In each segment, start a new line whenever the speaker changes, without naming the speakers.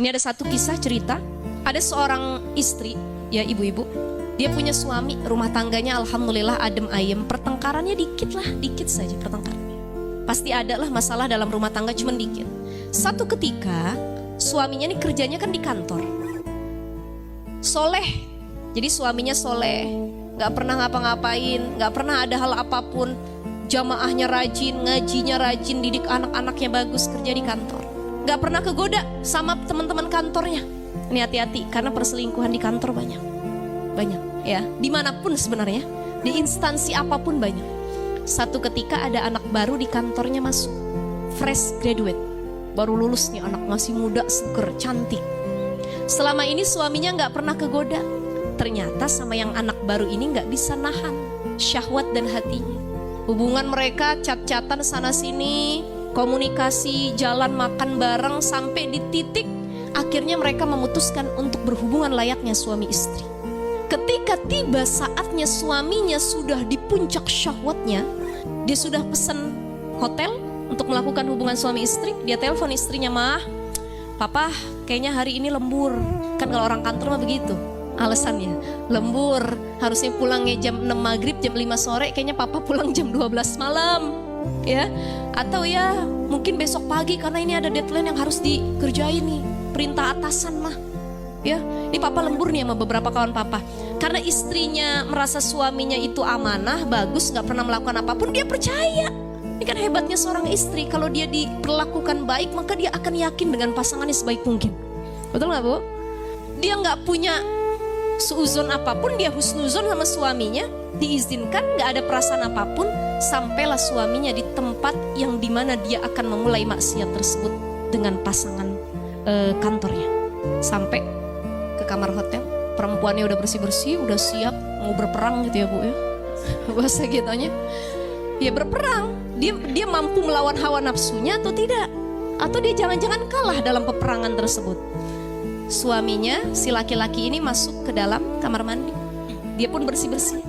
Ini ada satu kisah cerita. Ada seorang istri, ya ibu-ibu, dia punya suami, rumah tangganya alhamdulillah adem ayem. Pertengkarannya dikit lah, dikit saja pertengkarannya. Pasti ada lah masalah dalam rumah tangga, cuman dikit. Satu ketika suaminya nih kerjanya kan di kantor, soleh. Jadi suaminya soleh, gak pernah ngapa-ngapain, gak pernah ada hal apapun. Jamaahnya rajin, ngajinya rajin, didik anak-anaknya bagus, kerja di kantor. Gak pernah kegoda sama teman-teman kantornya. Ini hati-hati karena perselingkuhan di kantor banyak ya, dimanapun sebenarnya, di instansi apapun banyak. Satu ketika ada anak baru di kantornya masuk, fresh graduate, baru lulus nih anak, masih muda, seger, cantik. Selama ini suaminya gak pernah kegoda. Ternyata sama yang anak baru ini gak bisa nahan syahwat dan hatinya. Hubungan mereka cat-catan sana sini, komunikasi, jalan makan bareng, sampai di titik akhirnya mereka memutuskan untuk berhubungan layaknya suami istri. Ketika tiba saatnya suaminya sudah di puncak syahwatnya, dia sudah pesan hotel untuk melakukan hubungan suami istri. Dia telepon istrinya, "Mah, papa kayaknya hari ini lembur." Kan kalau orang kantor mah begitu alasannya, lembur, harusnya pulangnya jam 6 maghrib, jam 5 sore, kayaknya papa pulang jam 12 malam ya. Atau ya mungkin besok pagi karena ini ada deadline yang harus dikerjain nih, perintah atasan mah ya. Ini papa lembur nih sama beberapa kawan papa. Karena istrinya merasa suaminya itu amanah, bagus, gak pernah melakukan apapun, dia percaya. Ini kan hebatnya seorang istri, kalau dia diperlakukan baik maka dia akan yakin dengan pasangannya sebaik mungkin. Betul gak bu? Dia gak punya suuzon apapun, dia husnuzon sama suaminya, diizinkan, gak ada perasaan apapun. Sampailah suaminya di tempat yang dimana dia akan memulai maksiat tersebut dengan pasangan kantornya. Sampai ke kamar hotel, perempuannya udah bersih-bersih, udah siap mau berperang gitu ya bu ya, bahasa gitunya. Ya berperang, dia mampu melawan hawa nafsunya atau tidak, atau dia jangan-jangan kalah dalam peperangan tersebut. Suaminya, si laki-laki ini masuk ke dalam kamar mandi, dia pun bersih-bersih.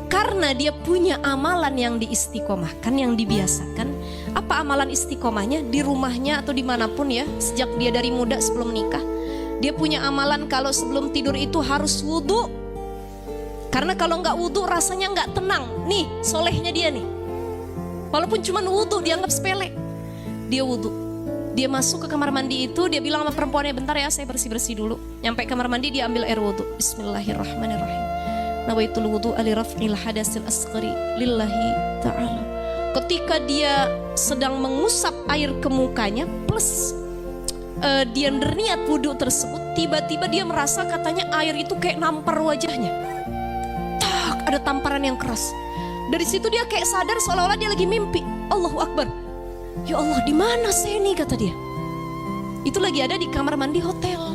Karena dia punya amalan yang diistiqomahkan, yang dibiasakan. Apa amalan istiqomahnya? Di rumahnya atau dimanapun ya, sejak dia dari muda sebelum nikah, dia punya amalan kalau sebelum tidur itu harus wudhu. Karena kalau nggak wudhu rasanya nggak tenang. Nih solehnya dia nih, walaupun cuma wudhu dianggap sepele. Dia wudhu, dia masuk ke kamar mandi itu, dia bilang sama perempuannya, "Bentar ya, saya bersih-bersih dulu." Nyampe kamar mandi, dia ambil air wudhu. Bismillahirrahmanirrahim. Nawaitul wudhu aliraf'il hadasil asghari lillahi ta'ala. Ketika dia sedang mengusap air ke mukanya, plus dia berniat wudhu tersebut, tiba-tiba dia merasa katanya air itu kayak nampar wajahnya. Tak, ada tamparan yang keras. Dari situ dia kayak sadar seolah-olah dia lagi mimpi. Allahu Akbar. Ya Allah, di mana saya nih, kata dia. Itu lagi ada di kamar mandi hotel.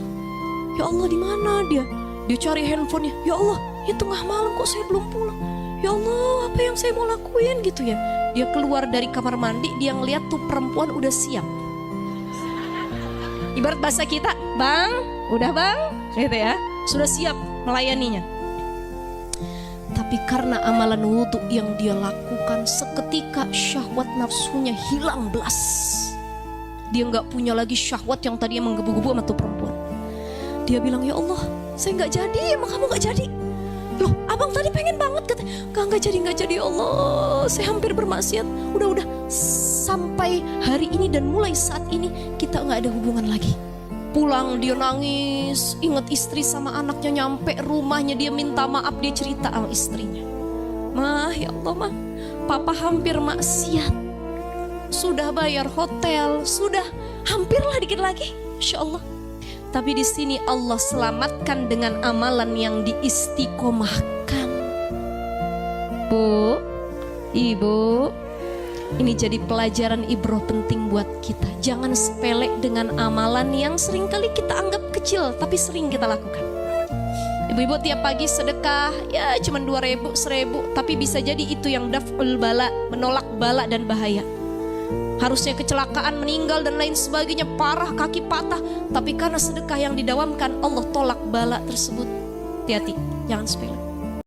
Ya Allah, di mana dia? Dia cari handphonenya. Ya Allah, ini tengah malam kok saya belum pulang. Ya Allah, apa yang saya mau lakuin gitu ya. Dia keluar dari kamar mandi, dia ngeliat tuh perempuan udah siap. Ibarat bahasa kita, "Bang, udah bang," gitu ya, sudah siap melayaninya. Tapi karena amalan wudhu yang dia lakukan, seketika syahwat nafsunya hilang belas. Dia nggak punya lagi syahwat yang tadinya menggebu-gebu sama tuh perempuan. Dia bilang, "Ya Allah, saya nggak jadi, emang kamu nggak jadi?" "Loh, abang tadi pengen banget," kata. Nggak jadi, ya Allah, saya hampir bermaksiat. Udah, sampai hari ini dan mulai saat ini kita nggak ada hubungan lagi." Pulang dia nangis, ingat istri sama anaknya. Nyampe rumahnya dia minta maaf, dia cerita sama istrinya, "Mah, ya Allah mah, papa hampir maksiat. Sudah bayar hotel, sudah hampirlah dikit lagi, Insya Allah. Tapi di sini Allah selamatkan dengan amalan yang diistiqomahkan." Bu, ibu, ini jadi pelajaran ibroh penting buat kita. Jangan sepele dengan amalan yang seringkali kita anggap kecil, tapi sering kita lakukan. Ibu-ibu tiap pagi sedekah, ya cuma 2.000, 1.000, tapi bisa jadi itu yang daf'ul bala, menolak bala dan bahaya. Harusnya kecelakaan, meninggal dan lain sebagainya, parah, kaki patah, tapi karena sedekah yang didawamkan, Allah tolak bala tersebut. Hati-hati, jangan sepele.